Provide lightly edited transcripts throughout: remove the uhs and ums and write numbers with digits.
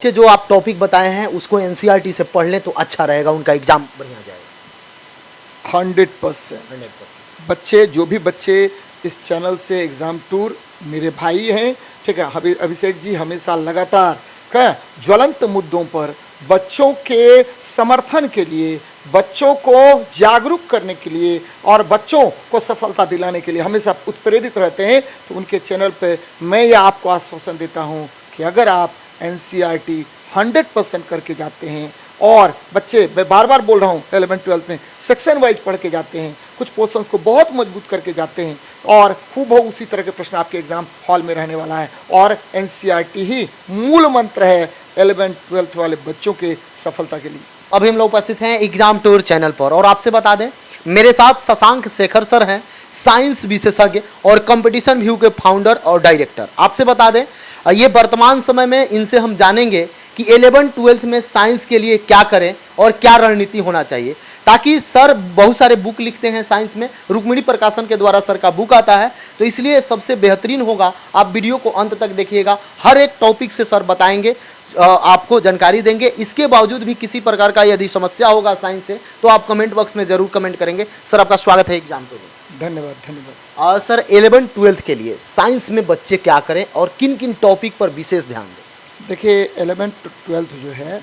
से जो आप टॉपिक बताए हैं उसको एनसीईआरटी से पढ़ लें तो अच्छा रहेगा, उनका एग्जाम बढ़िया जाएगा। 100% बच्चे, जो भी बच्चे इस चैनल से एग्ज़ाम टूर, मेरे भाई हैं, ठीक है, अभिषेक जी हमेशा लगातार क्या ज्वलंत मुद्दों पर बच्चों के समर्थन के लिए, बच्चों को जागरूक करने के लिए और बच्चों को सफलता दिलाने के लिए हमेशा उत्प्रेरित रहते हैं। तो उनके चैनल पे मैं ये आपको आश्वासन देता हूँ कि अगर आप एनसीईआरटी 100% करके जाते हैं और बच्चे, मैं बार बार बोल रहा हूँ, 11th-12th में सेक्शन वाइज पढ़ के जाते हैं, कुछ पोर्शंस को बहुत मजबूत करके जाते हैं और खूब उसी तरह के प्रश्न आपके एग्जाम हॉल में रहने वाला है। और एनसीईआरटी ही मूल मंत्र है 11th-12th वाले बच्चों के सफलता के लिए। अभी हम लोग उपस्थित हैं एग्जाम टूर चैनल पर और आपसे बता दें मेरे साथ शशांक शेखर सर हैं, साइंस विशेषज्ञ और कंपटीशन व्यू के फाउंडर और डायरेक्टर। आपसे बता दें ये वर्तमान समय में इनसे हम जानेंगे कि 11th-12th में साइंस के लिए क्या करें और क्या रणनीति होना चाहिए, ताकि सर बहुत सारे बुक लिखते हैं साइंस में, रुक्मिणी प्रकाशन के द्वारा सर का बुक आता है, तो इसलिए सबसे बेहतरीन होगा आप वीडियो को अंत तक देखिएगा। हर एक टॉपिक से सर बताएंगे, आपको जानकारी देंगे। इसके बावजूद भी किसी प्रकार का यदि समस्या होगा साइंस से तो आप कमेंट बॉक्स में जरूर कमेंट करेंगे। सर आपका स्वागत है एग्जाम टूर में। धन्यवाद। सर 11th-12th के लिए साइंस में बच्चे क्या करें और किन किन टॉपिक पर विशेष ध्यान दें? देखिए 11th-12th जो है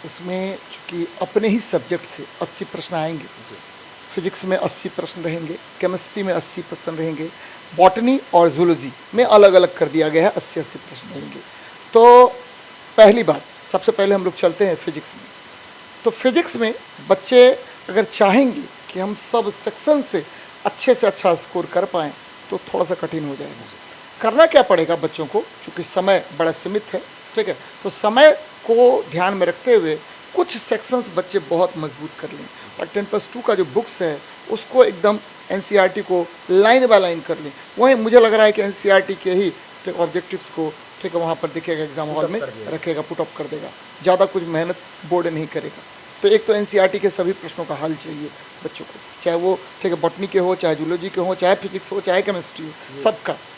उसमें चूँकि अपने ही सब्जेक्ट से 80 प्रश्न आएंगे, फिजिक्स में 80 प्रश्न रहेंगे, केमिस्ट्री में 80 प्रश्न रहेंगे, बॉटनी और जूलॉजी में अलग अलग कर दिया गया है, 80-80 प्रश्न रहेंगे। तो पहली बात, सबसे पहले हम लोग चलते हैं फिजिक्स में। तो फिजिक्स में बच्चे अगर चाहेंगे कि हम सब सेक्शन से अच्छा स्कोर कर पाएँ तो थोड़ा सा कठिन हो जाएगा। करना क्या पड़ेगा बच्चों को, चूँकि समय बड़ा सीमित है, ठीक है, तो समय को ध्यान में रखते हुए कुछ सेक्शंस बच्चे बहुत मजबूत कर लें और 10+2 का जो बुक्स है उसको एकदम एनसीईआरटी को लाइन बाय लाइन कर लें। वहीं मुझे लग रहा है कि एनसीईआरटी के ही ऑब्जेक्टिव्स को, ठीक है, वहाँ पर दिखेगा, एग्जाम हॉल में रखेगा, पुट अप कर देगा, ज़्यादा कुछ मेहनत बोर्ड नहीं करेगा। तो एक तो एनसीईआरटी के सभी प्रश्नों का हल चाहिए बच्चों को, चाहे वो, ठीक है, बॉटनी के हो, चाहे जूलॉजी के हो, चाहे फिजिक्स हो, चाहे केमिस्ट्री हो,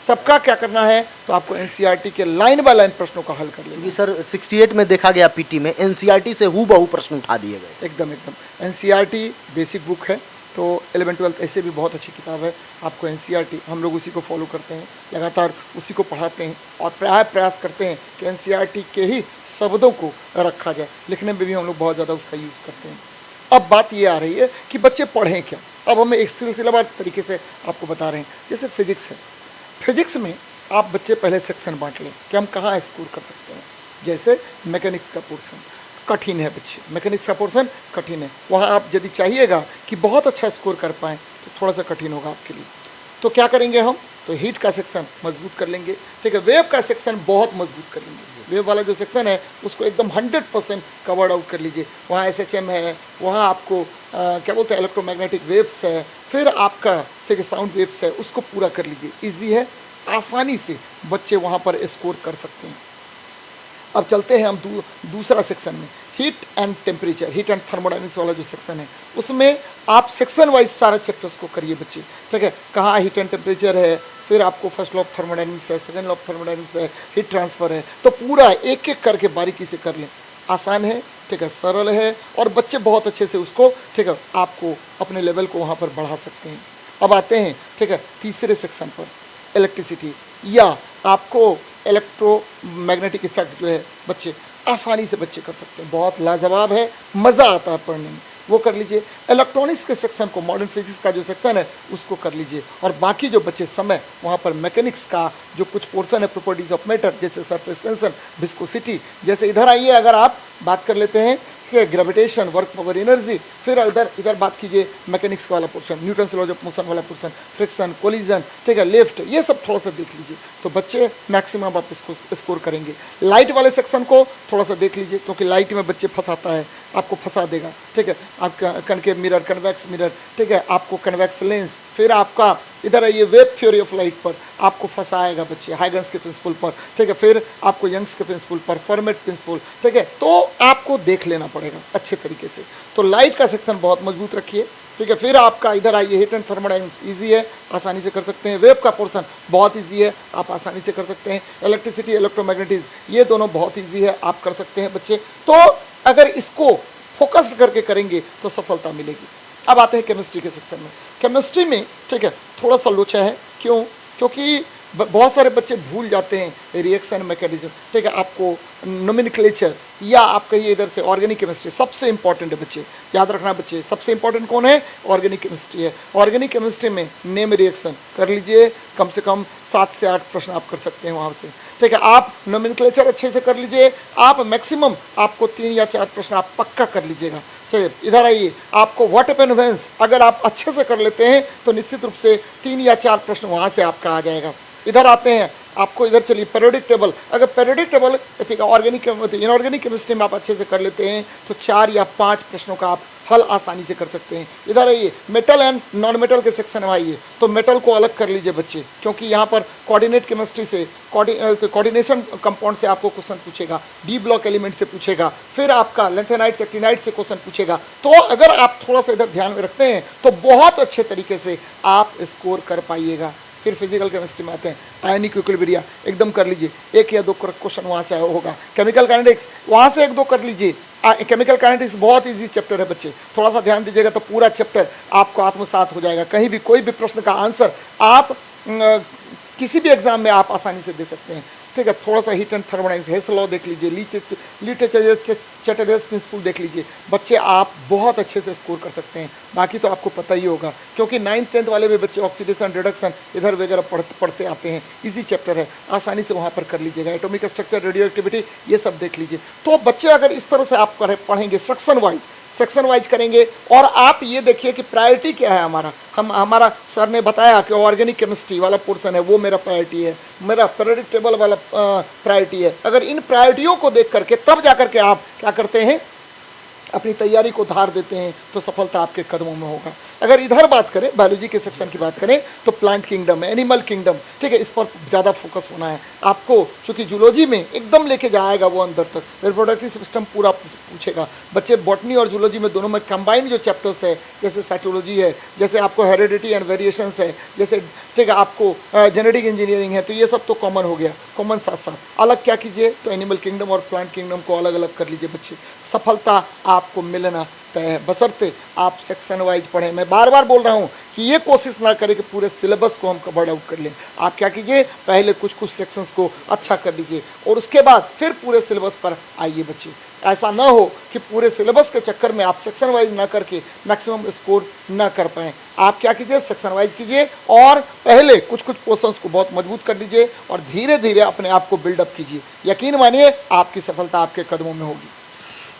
सबका क्या करना है, तो आपको एनसीईआरटी के लाइन बाय लाइन प्रश्नों का हल कर लेंगे। सर 68 में देखा गया पीटी में एनसीईआरटी से हूबहू प्रश्न उठा दिए गए। एकदम एनसीईआरटी बेसिक बुक है, तो 11th-12th ऐसे भी बहुत अच्छी किताब है। आपको एनसीईआरटी, हम लोग उसी को फॉलो करते हैं, लगातार उसी को पढ़ाते हैं और प्रयास करते हैं कि एनसीईआरटी के ही शब्दों को रखा जाए। लिखने में भी हम लोग बहुत ज़्यादा उसका यूज़ करते हैं। अब बात ये आ रही है कि बच्चे पढ़ें क्या। अब हमें एक सिलसिलावार तरीके से आपको बता रहे हैं। जैसे फिजिक्स है, फिजिक्स में आप बच्चे पहले सेक्शन बांट लें कि हम कहाँ स्कोर कर सकते हैं। जैसे मैकेनिक्स का पोर्शन कठिन है, बच्चे मैकेनिक्स का पोर्शन कठिन है, वहाँ आप यदि चाहिएगा कि बहुत अच्छा स्कोर कर पाएँ तो थोड़ा सा कठिन होगा आपके लिए। तो क्या करेंगे हम, तो हीट का सेक्शन मजबूत कर लेंगे, ठीक है, वेव का सेक्शन बहुत मजबूत कर लेंगे। वेव वाला जो सेक्शन है उसको एकदम 100% कवर्ड आउट कर लीजिए। वहाँ एसएचएम है, वहाँ आपको क्या बोलते हैं, इलेक्ट्रोमैग्नेटिक वेव्स है, फिर आपका, ठीक है, साउंड वेव्स है, उसको पूरा कर लीजिए। ईजी है, आसानी से बच्चे वहाँ पर स्कोर कर सकते हैं। अब चलते हैं हम दूसरा सेक्शन में, heat and temperature, heat and thermodynamics वाला जो सेक्शन है उसमें आप सेक्शन वाइज सारे चैप्टर्स को करिए बच्चे, ठीक है, कहाँ हीट एंड टेम्परेचर है, फिर आपको फर्स्ट लॉ ऑफ थर्मोडाइनमिक्स है, सेकंड लॉ ऑफ थर्मोडाइनमिक्स है, हीट ट्रांसफ़र है, तो पूरा एक एक करके बारीकी से कर लें। आसान है, ठीक है, सरल है और बच्चे बहुत अच्छे से उसको, ठीक है, आपको अपने लेवल को वहाँ पर बढ़ा सकते हैं। अब आते हैं, ठीक है, तीसरे सेक्शन पर, इलेक्ट्रिसिटी या आपको इलेक्ट्रोमैग्नेटिक इफेक्ट जो है बच्चे आसानी से बच्चे कर सकते हैं, बहुत लाजवाब है, मज़ा आता है पढ़ने में, वो कर लीजिए। इलेक्ट्रॉनिक्स के सेक्शन को, मॉडर्न फिजिक्स का जो सेक्शन है उसको कर लीजिए और बाकी जो बच्चे समय वहाँ पर मैकेनिक्स का जो कुछ पोर्शन है, प्रॉपर्टीज ऑफ मैटर, जैसे सरफेस टेंशन, विस्कोसिटी, जैसे इधर आइए, अगर आप बात कर लेते हैं कि ग्रेविटेशन, वर्क पावर, एनर्जी, फिर इधर बात कीजिए मैकेनिक्स वाला portion, Newton's laws of motion वाला पोर्शन, फ्रिक्शन, कोलिजन, ठीक है, लिफ्ट, ये सब थोड़ा सा देख लीजिए तो बच्चे मैक्सिमम आप इसको स्कोर करेंगे। लाइट वाले सेक्शन को थोड़ा सा देख लीजिए क्योंकि लाइट में बच्चे फंसाता है, आपको फंसा देगा, ठीक है, आपका कनकेव मिरर, कन्वेक्स मिरर, ठीक है, आपको कन्वेक्स लेंस, फिर आपका इधर ये वेब थ्योरी ऑफ लाइट पर आपको फंसाएगा बच्चे, हाइगन्स के प्रिंसिपल पर, ठीक है, फिर आपको यंग्स के प्रिंसिपल पर, फर्मेट प्रिंसिपल, ठीक है, तो आपको देख लेना पड़ेगा अच्छे तरीके से। तो लाइट का सेक्शन बहुत मजबूत रखिए, ठीक है। फिर आपका इधर आइए, हीट एंड थर्मोडायनेमिक्स ईजी है, आसानी से कर सकते हैं। वेव का पोर्शन बहुत ईजी है, आप आसानी से कर सकते हैं। इलेक्ट्रिसिटी, इलेक्ट्रोमैग्नेटिज्म, ये दोनों बहुत ईजी है, आप कर सकते हैं बच्चे। तो अगर इसको फोकस करके करेंगे तो सफलता मिलेगी। अब आते हैं केमिस्ट्री के सेक्शन में। केमिस्ट्री में ठीक है थोड़ा सा लोचा है, क्यों? क्योंकि बहुत सारे बच्चे भूल जाते हैं रिएक्शन मैकेनिज्म, ठीक है। आपको नोमेनक्लेचर या आप कहिए इधर से ऑर्गेनिक केमिस्ट्री सबसे इंपॉर्टेंट है बच्चे, याद रखना बच्चे, सबसे इंपॉर्टेंट कौन है? ऑर्गेनिक केमिस्ट्री है। ऑर्गेनिक केमिस्ट्री में नेम रिएक्शन कर लीजिए, कम से कम 7 से 8 प्रश्न आप कर सकते हैं वहाँ से, ठीक है। आप नोमेनक्लेचर अच्छे से कर लीजिए, आप मैक्सिमम आपको 3 या 4 प्रश्न आप पक्का कर लीजिएगा। चलिए इधर आइए, आपको व्हाट हैपेंड व्हेंस अगर आप अच्छे से कर लेते हैं तो निश्चित रूप से 3 या 4 प्रश्न वहाँ से आपका आ जाएगा। इधर आते हैं, आपको इधर चलिए पीरियोडिक टेबल, अगर पीरियोडिक टेबल ठीक है ऑर्गेनिक इनऑर्गेनिक केमिस्ट्री में आप अच्छे से कर लेते हैं तो 4 या 5 प्रश्नों का आप हल आसानी से कर सकते हैं। इधर आइए, मेटल एंड नॉन मेटल के सेक्शन में आइए, तो मेटल को अलग कर लीजिए बच्चे, क्योंकि यहाँ पर कोऑर्डिनेट केमिस्ट्री से कोऑर्डिनेशन कंपाउंड से आपको क्वेश्चन पूछेगा, डी ब्लॉक एलिमेंट से पूछेगा, फिर आपका लेंथेनाइट एक्टिनाइट से क्वेश्चन पूछेगा। तो अगर आप थोड़ा सा इधर ध्यान में रखते हैं तो बहुत अच्छे तरीके से आप स्कोर कर पाइएगा। फिर फिजिकल केमिस्ट्री में आते हैं, आयनिक इक्विलिब्रिया एकदम कर लीजिए, 1 या 2 क्वेश्चन वहाँ से होगा। केमिकल काइनेटिक्स वहाँ से 1-2 कर लीजिए। केमिकल काइनेटिक्स बहुत इजी चैप्टर है बच्चे, थोड़ा सा ध्यान दीजिएगा तो पूरा चैप्टर आपको आत्मसात हो जाएगा। कहीं भी कोई भी प्रश्न का आंसर आप किसी भी एग्जाम में आप आसानी से दे सकते हैं, ठीक है। थोड़ा सा हीट एंड थर्मोडायनेमिक्स, हेस लॉ देख लीजिए, लीटेचर्स प्रिंसिपल देख लीजिए बच्चे, आप बहुत अच्छे से स्कोर कर सकते हैं। बाकी तो आपको पता ही होगा, क्योंकि 9th 10th वाले भी बच्चे ऑक्सीडेशन रिडक्शन इधर वगैरह पढ़ते आते हैं, इजी चैप्टर है, आसानी से वहाँ पर कर लीजिएगा। एटॉमिक स्ट्रक्चर, रेडियो एक्टिविटी, ये सब देख लीजिए। तो बच्चे अगर इस तरह से आप पढ़ेंगे सेक्शन वाइज करेंगे, और आप ये देखिए कि प्रायोरिटी क्या है हमारा सर ने बताया कि ऑर्गेनिक केमिस्ट्री वाला पोर्शन है वो मेरा प्रायोरिटी है, मेरा पीरियोडिक टेबल वाला प्रायोरिटी है। अगर इन प्रायोरिटियों को देख करके तब जा करके आप क्या करते हैं, अपनी तैयारी को धार देते हैं, तो सफलता आपके कदमों में होगा। अगर इधर बात करें, बायोलॉजी के सेक्शन की बात करें, तो प्लांट किंगडम, एनिमल किंगडम, ठीक है, इस पर ज़्यादा फोकस होना है आपको, चूँकि जूलॉजी में एकदम लेके जाएगा वो अंदर तक, रिप्रोडक्टिव सिस्टम पूरा पूछेगा। बच्चे बॉटनी और जूलॉजी में दोनों में कंबाइंड जो चैप्टर्स है, जैसे साइटोलॉजी है, जैसे आपको हेरिडिटी एंड वेरिएशंस है, जैसे ठीक है आपको जेनेटिक इंजीनियरिंग है, तो ये सब तो कॉमन हो गया। कॉमन साथ साथ अलग क्या कीजिए, तो एनिमल किंगडम और प्लांट किंगडम को अलग अलग कर लीजिए बच्चे, सफलता आपको मिलना तय है, बशर्ते आप सेक्शन वाइज पढ़ें। मैं बार बार बोल रहा हूँ कि ये कोशिश ना करें कि पूरे सिलेबस को हम कवर आउट कर लें। आप क्या कीजिए, पहले कुछ सेक्शंस को अच्छा कर लीजिए और उसके बाद फिर पूरे सिलेबस पर आइए बच्चे। ऐसा ना हो कि पूरे सिलेबस के चक्कर में आप सेक्शन वाइज ना करके मैक्सिमम स्कोर ना कर पाएँ। आप क्या कीजिए, सेक्शन वाइज कीजिए और पहले कुछ पोर्शंस को बहुत मजबूत कर दीजिए और धीरे धीरे अपने आप को बिल्डअप कीजिए। यकीन मानिए आपकी सफलता आपके कदमों में होगी।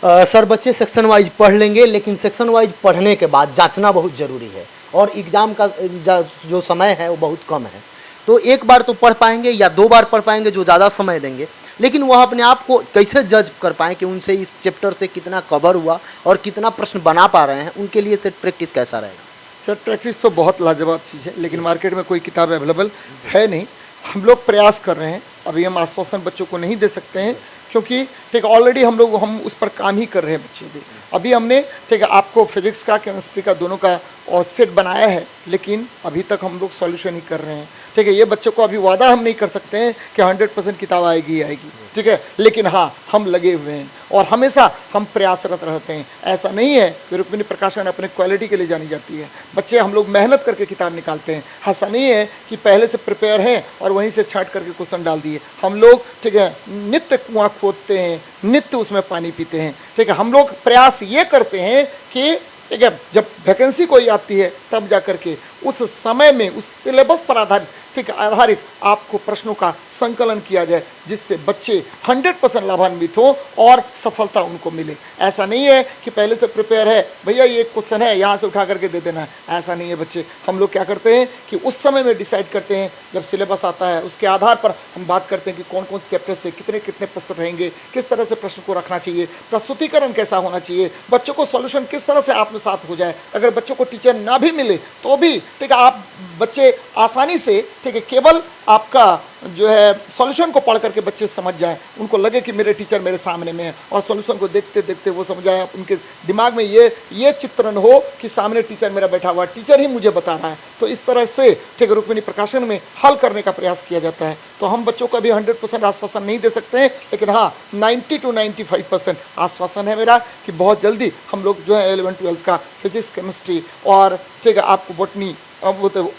सर बच्चे सेक्शन वाइज पढ़ लेंगे, लेकिन सेक्शन वाइज पढ़ने के बाद जांचना बहुत ज़रूरी है, और एग्ज़ाम का जो समय है वो बहुत कम है। तो एक बार तो पढ़ पाएंगे या 2 बार पढ़ पाएंगे जो ज़्यादा समय देंगे, लेकिन वह अपने आप को कैसे जज कर पाएँ कि उनसे इस चैप्टर से कितना कवर हुआ और कितना प्रश्न बना पा रहे हैं, उनके लिए सेट प्रैक्टिस कैसा रहेगा? सेट प्रैक्टिस तो बहुत लाजवाब चीज़ है, लेकिन मार्केट में कोई किताब अवेलेबल है नहीं। हम लोग प्रयास कर रहे हैं, अभी हम आश्वासन बच्चों को नहीं दे सकते हैं, क्योंकि ठीक ऑलरेडी हम उस पर काम ही कर रहे हैं बच्चे भी। अभी हमने ठीक है आपको फिजिक्स का, केमिस्ट्री का दोनों का और सेट बनाया है, लेकिन अभी तक हम लोग सॉल्यूशन ही कर रहे हैं। ठीक है, ये बच्चों को अभी वादा हम नहीं कर सकते हैं कि 100% किताब आएगी आएगी, ठीक है, लेकिन हाँ हम लगे हुए हैं और हमेशा हम प्रयासरत रहते हैं। ऐसा नहीं है कि रुक्मिणी प्रकाशन अपने क्वालिटी के लिए जानी जाती है, बच्चे हम लोग मेहनत करके किताब निकालते हैं। ऐसा नहीं है कि पहले से प्रिपेयर हैं और वहीं से छांट करके क्वेश्चन डाल दिए। हम लोग ठीक है नित्य कुआं खोदते हैं, नित्य उसमें पानी पीते हैं। ठीक है, हम लोग प्रयास ये करते हैं कि ठीक है जब वैकेंसी कोई आती है तब जा करके उस समय में उस सिलेबस पर आधारित आपको प्रश्नों का संकलन किया जाए, जिससे बच्चे 100% लाभान्वित हो और सफलता उनको मिले। ऐसा नहीं है कि पहले से प्रिपेयर है, भैया ये क्वेश्चन है यहाँ से उठा करके दे देना है, ऐसा नहीं है बच्चे। हम लोग क्या करते हैं कि उस समय में डिसाइड करते हैं, जब सिलेबस आता है उसके आधार पर हम बात करते हैं कि कौन कौन से चैप्टर से कितने कितने प्रश्न रहेंगे, किस तरह से प्रश्न को रखना चाहिए, प्रस्तुतिकरण कैसा होना चाहिए, बच्चों को सॉल्यूशन किस तरह से आत्मसात हो जाए। अगर बच्चों को टीचर ना भी मिले तो भी ठीक है आप बच्चे आसानी से ठीक है केवल आपका जो है सॉल्यूशन को पढ़ करके बच्चे समझ जाएं, उनको लगे कि मेरे टीचर मेरे सामने में है, और सॉल्यूशन को देखते देखते वो समझ आए, उनके दिमाग में ये चित्रण हो कि सामने टीचर मेरा बैठा हुआ, टीचर ही मुझे बता रहा है। तो इस तरह से ठीक है रुक्मिणी प्रकाशन में हल करने का प्रयास किया जाता है। तो हम बच्चों को अभी 100% आश्वासन नहीं दे सकते हैं, लेकिन हाँ 90 to 95% आश्वासन है मेरा कि बहुत जल्दी हम लोग जो है 11th-12th का फिजिक्स, केमिस्ट्री और ठीक है आपको बॉटनी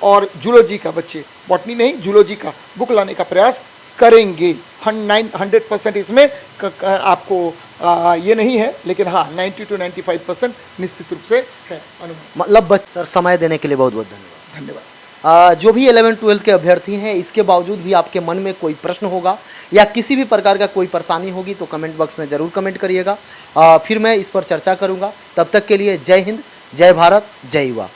और जूलॉजी का, बच्चे बॉटनी नहीं जूलॉजी का बुक लाने का प्रयास करेंगे। 100% इसमें आपको ये नहीं है, लेकिन हाँ 90 to 95% निश्चित रूप से है अनुमान। मतलब सर समय देने के लिए बहुत बहुत धन्यवाद। धन्यवाद। जो भी 11th-12th के अभ्यर्थी हैं, इसके बावजूद भी आपके मन में कोई प्रश्न होगा या किसी भी प्रकार का कोई परेशानी होगी तो कमेंट बॉक्स में ज़रूर कमेंट करिएगा, फिर मैं इस पर चर्चा करूंगा। तब तक के लिए जय हिंद, जय भारत, जय युवा।